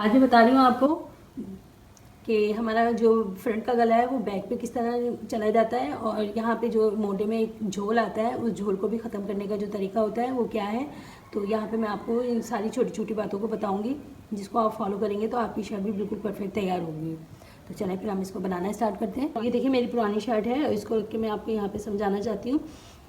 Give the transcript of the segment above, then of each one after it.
आज मैं बता रही हूँ आपको कि हमारा जो फ्रंट का गला है वो बैक पे किस तरह चला जाता है और यहाँ पे जो मोढे में एक झोल आता है उस झोल को भी ख़त्म करने का जो तरीका होता है वो क्या है। तो यहाँ पे मैं आपको इन सारी छोटी छोटी बातों को बताऊँगी जिसको आप फॉलो करेंगे तो आपकी शर्ट भी बिल्कुल परफेक्ट तैयार होगी। तो चलें फिर हम इसको बनाना स्टार्ट करते हैं। ये देखिए मेरी पुरानी शर्ट है और इसको रख के मैं आपको यहाँ पे समझाना चाहती हूँ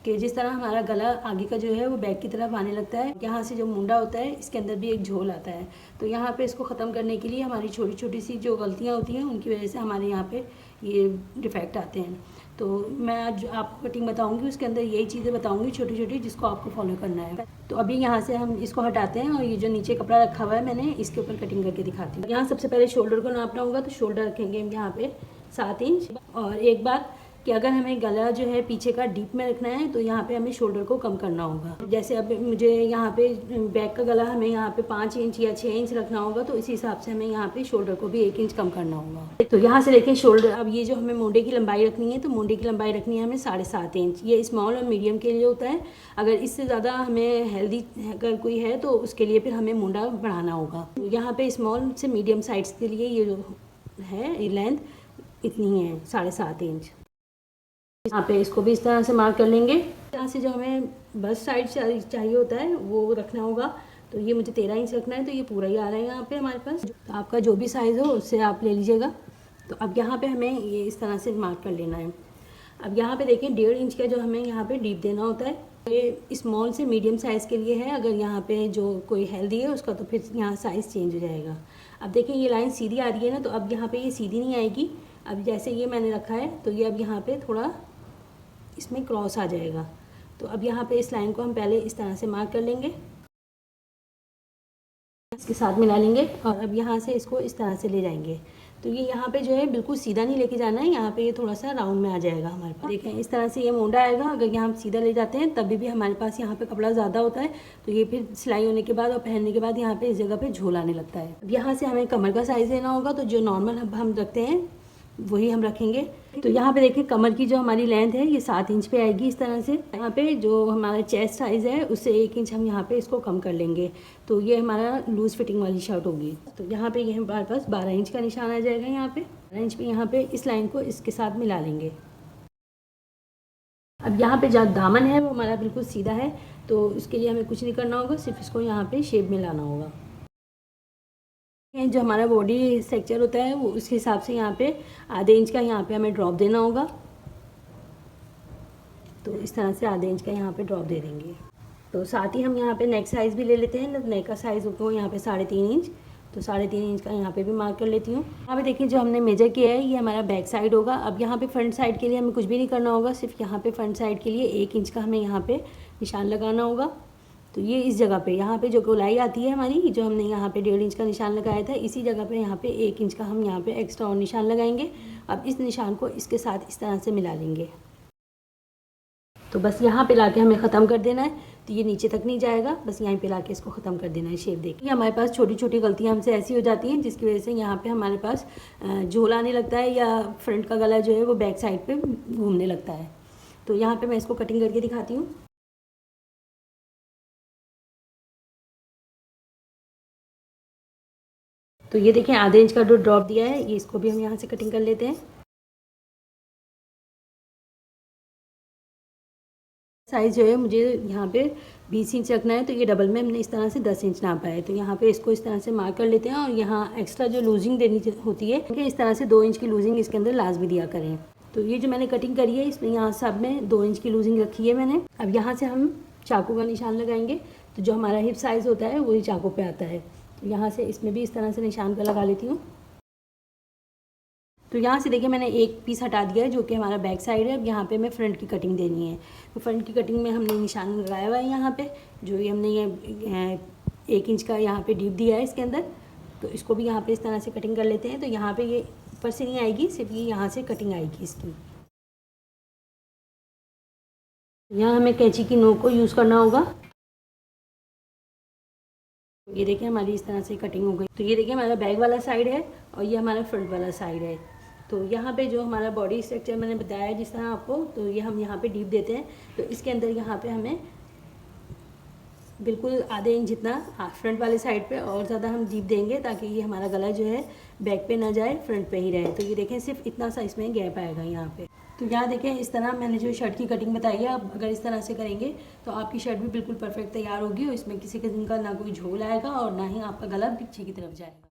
कि जिस तरह हमारा गला आगे का जो है वो बैक की तरफ आने लगता है, यहाँ से जो मुंडा होता है इसके अंदर भी एक झोल आता है। तो यहाँ पे इसको ख़त्म करने के लिए हमारी छोटी छोटी सी जो गलतियाँ होती हैं उनकी वजह से हमारे यहाँ पे ये डिफेक्ट आते हैं। तो मैं आज आपको कटिंग बताऊँगी, उसके अंदर यही चीज़ें बताऊँगी छोटी छोटी जिसको आपको फॉलो करना है। तो अभी यहाँ से हम इसको हटाते हैं और ये जो नीचे कपड़ा रखा हुआ है मैंने इसके ऊपर कटिंग करके दिखाती हूँ। यहाँ सबसे पहले शोल्डर को नापना होगा, तो शोल्डर रखेंगे हम यहाँ पे 7 इंच। और एक बात कि अगर हमें गला जो है पीछे का डीप में रखना है तो यहाँ पे हमें शोल्डर को कम करना होगा। जैसे अब मुझे यहाँ पे बैक का गला हमें यहाँ पे 5 इंच या 6 इंच रखना होगा, तो इसी हिसाब से हमें यहाँ पे शोल्डर को भी 1 इंच कम करना होगा। तो यहाँ से देखें शोल्डर, अब ये जो हमें मोढे की लंबाई रखनी है तो मोढे की लंबाई रखनी है हमें 7.5 इंच। ये स्मॉल और मीडियम के लिए होता है। अगर इससे ज़्यादा हमें हेल्दी अगर कोई है तो उसके लिए फिर हमें मोढा बढ़ाना होगा। तो यहाँ पे स्मॉल से मीडियम साइज़ के लिए ये जो है लेंथ इतनी है 7.5 इंच। यहाँ पे इसको भी इस तरह से मार्क कर लेंगे। यहाँ से जो हमें बस साइड चाहिए होता है वो रखना होगा। तो ये मुझे 13 इंच रखना है, तो ये पूरा ही आ रहा है यहाँ पे हमारे पास। तो आपका जो भी साइज़ हो उससे आप ले लीजिएगा। तो अब यहाँ पे हमें ये इस तरह से मार्क कर लेना है। अब यहाँ पे देखें 1.5 इंच का जो हमें यहाँ पे डीप देना होता है। ये स्मॉल से मीडियम साइज़ के लिए है। अगर यहाँ पे जो कोई हेल्दी है उसका तो फिर यहाँ साइज़ चेंज हो जाएगा। अब देखें ये लाइन सीधी आ रही है ना, तो अब यहाँ पे ये सीधी नहीं आएगी। अब जैसे ये मैंने रखा है तो ये अब यहाँ पे थोड़ा इसमें क्रॉस आ जाएगा। तो अब यहाँ पे इस लाइन को हम पहले इस तरह से मार्क कर लेंगे, इसके साथ मिला लेंगे और अब यहाँ से इसको इस तरह से ले जाएंगे। तो ये यहाँ पे जो है बिल्कुल सीधा नहीं लेके जाना है, यहाँ पे ये थोड़ा सा राउंड में आ जाएगा हमारे पास। देखें इस तरह से ये मोंडा आएगा। अगर यहाँ हम सीधा ले जाते हैं तभी भी हमारे पास यहाँ पे कपड़ा ज़्यादा होता है, तो ये फिर सिलाई होने के बाद और पहनने के बाद यहाँ पे इस जगह पे झोल आने लगता है। अब यहाँ से हमें कमर का साइज़ लेना होगा, तो जो नॉर्मल हम रखते हैं वही हम रखेंगे। तो यहाँ पे देखिए कमर की जो हमारी लेंथ है ये 7 इंच पे आएगी इस तरह से। यहाँ पे जो हमारा चेस्ट साइज़ है उससे 1 इंच हम यहाँ पे इसको कम कर लेंगे। तो ये हमारा लूज़ फिटिंग वाली शर्ट होगी। तो यहाँ पे ये हमारे पास 12 इंच का निशान आ जाएगा। यहाँ पे 12 इंच पे यहाँ पे इस लाइन को इसके साथ मिला लेंगे। अब यहाँ पे जो दामन है वो हमारा बिल्कुल सीधा है, तो इसके लिए हमें कुछ नहीं करना होगा, सिर्फ इसको यहाँ पे शेप में लाना होगा। जो हमारा बॉडी स्ट्रक्चर होता है वो उसके हिसाब से यहाँ पे आधे इंच का यहाँ पे हमें ड्रॉप देना होगा। तो इस तरह से आधे इंच का यहाँ पे ड्रॉप दे देंगे। तो साथ ही हम यहाँ पे नेक साइज़ भी ले लेते हैं। नेक का साइज़ होगा यहाँ पे 3.5 इंच, तो 3.5 इंच का यहाँ पे भी मार्क कर लेती हूँ। यहाँ पे देखिए जो हमने मेजर किया है ये हमारा बैक साइड होगा। अब यहाँ पे फ्रंट साइड के लिए हमें कुछ भी नहीं करना होगा, सिर्फ यहाँ पे फ्रंट साइड के लिए 1 इंच का हमें यहाँ पे निशान लगाना होगा। तो ये इस जगह पे यहाँ पे जो गोलाई आती है हमारी, जो हमने यहाँ पे 1.5 इंच का निशान लगाया था, इसी जगह पे यहाँ पे 1 इंच का हम यहाँ पे एक्स्ट्रा और निशान लगाएंगे। अब इस निशान को इसके साथ इस तरह से मिला लेंगे। तो बस यहाँ पे लाके हमें ख़त्म कर देना है। तो ये नीचे तक नहीं जाएगा, बस यहीं पे लाके इसको ख़त्म कर देना है। शेप देखिए हमारे पास छोटी छोटी गलतियाँ हमसे ऐसी हो जाती हैं जिसकी वजह से यहाँ पे हमारे पास झोल आने लगता है या फ्रंट का गला जो है वो बैक साइड पे घूमने लगता है। तो यहाँ पे मैं इसको कटिंग करके दिखाती हूँ। तो ये देखें आधे इंच का जो ड्रॉप दिया है ये इसको भी हम यहाँ से कटिंग कर लेते हैं। साइज़ जो है मुझे यहाँ पे 20 इंच रखना है, तो ये डबल में हमने इस तरह से 10 इंच नापा है। तो यहाँ पे इसको इस तरह से मार्क कर लेते हैं और यहाँ एक्स्ट्रा जो लूजिंग देनी होती है कि इस तरह से 2 इंच की लूजिंग इसके अंदर लाजमी दिया करें। तो ये जो मैंने कटिंग करी है इसमें यहाँ सब में 2 इंच की लूजिंग रखी है मैंने। अब यहाँ से हम चाकू का निशान लगाएंगे। तो जो हमारा हिप साइज़ होता है वही चाकू पे आता है। तो यहाँ से इसमें भी इस तरह से निशान का लगा लेती हूँ। तो यहाँ से देखिए मैंने एक पीस हटा दिया है जो कि हमारा बैक साइड है। अब यहाँ पे मैं फ्रंट की कटिंग देनी है। तो फ्रंट की कटिंग में हमने निशान लगाया हुआ है यहाँ पे, जो ये हमने ये 1 इंच का यहाँ पे डीप दिया है इसके अंदर। तो इसको भी यहाँ पे इस तरह से कटिंग कर लेते हैं। तो यहाँ पे ये ऊपर से नहीं आएगी, सिर्फ ये यहाँ से कटिंग आएगी इसकी। यहाँ हमें कैंची की नोक को यूज़ करना होगा। ये देखिए हमारी इस तरह से कटिंग हो गई। तो ये देखिए हमारा बैक वाला साइड है और ये हमारा फ्रंट वाला साइड है। तो यहाँ पे जो हमारा बॉडी स्ट्रक्चर मैंने बताया जिस तरह आपको, तो ये हम यहाँ पे डीप देते हैं। तो इसके अंदर यहाँ पे हमें बिल्कुल आधे इंच जितना फ्रंट वाले साइड पे और ज़्यादा हम डीप देंगे ताकि ये हमारा गला जो है बैक पे ना जाए, फ्रंट पे ही रहे। तो ये देखें सिर्फ इतना सा इसमें गैप आएगा यहाँ पे। तो यहाँ देखें इस तरह मैंने जो शर्ट की कटिंग बताई है, आप अगर इस तरह से करेंगे तो आपकी शर्ट भी बिल्कुल परफेक्ट तैयार होगी और इसमें किसी किस्म का ना कोई झोल आएगा और ना ही आपका गला पीछे की तरफ जाएगा।